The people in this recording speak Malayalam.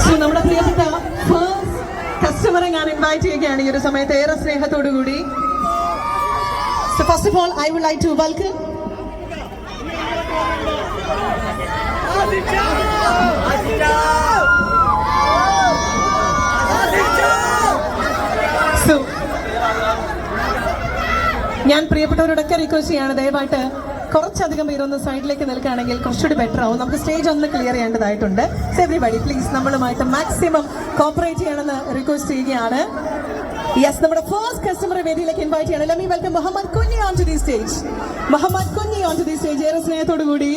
സോ നമ്മുടെ പ്രിയപ്പെട്ട ഫസ്റ്റ് കസ്റ്റമറെ ഞാൻ ഇൻവൈറ്റ് ചെയ്യുകയാണ് ഈ ഒരു സമയത്ത് ഏറെ സ്നേഹത്തോടു കൂടി. So first of all, I would like to welcome So ഞാൻ പ്രിയപ്പെട്ടവരോടൊക്കെ റിക്വസ്റ്റ് ചെയ്യാണ്, ദയവായിട്ട് കുറച്ചധികം പേരൊന്ന് സൈഡിലേക്ക് നിൽക്കുകയാണെങ്കിൽ കുറച്ചുകൂടി ബെറ്റർ ആവും. നമുക്ക് സ്റ്റേജ് ഒന്ന് ക്ലിയർ ചെയ്യേണ്ടതായിട്ടുണ്ട്. സോ എവരിബഡി പ്ലീസ് നമ്മളുമായിട്ട് മാക്സിമം കോപ്പറേറ്റ് ചെയ്യണമെന്ന് റിക്വസ്റ്റ് ചെയ്യുകയാണ്. യെസ്, നമ്മുടെ ഫസ്റ്റ് കസ്റ്റമറെ വേദിയിലേക്ക് ഇൻവൈറ്റ് ചെയ്യണം. Let me welcome Muhammad Kunhi on to the stage. Muhammad Kunhi on to the stage ഏറെ സ്നേഹത്തോടു കൂടി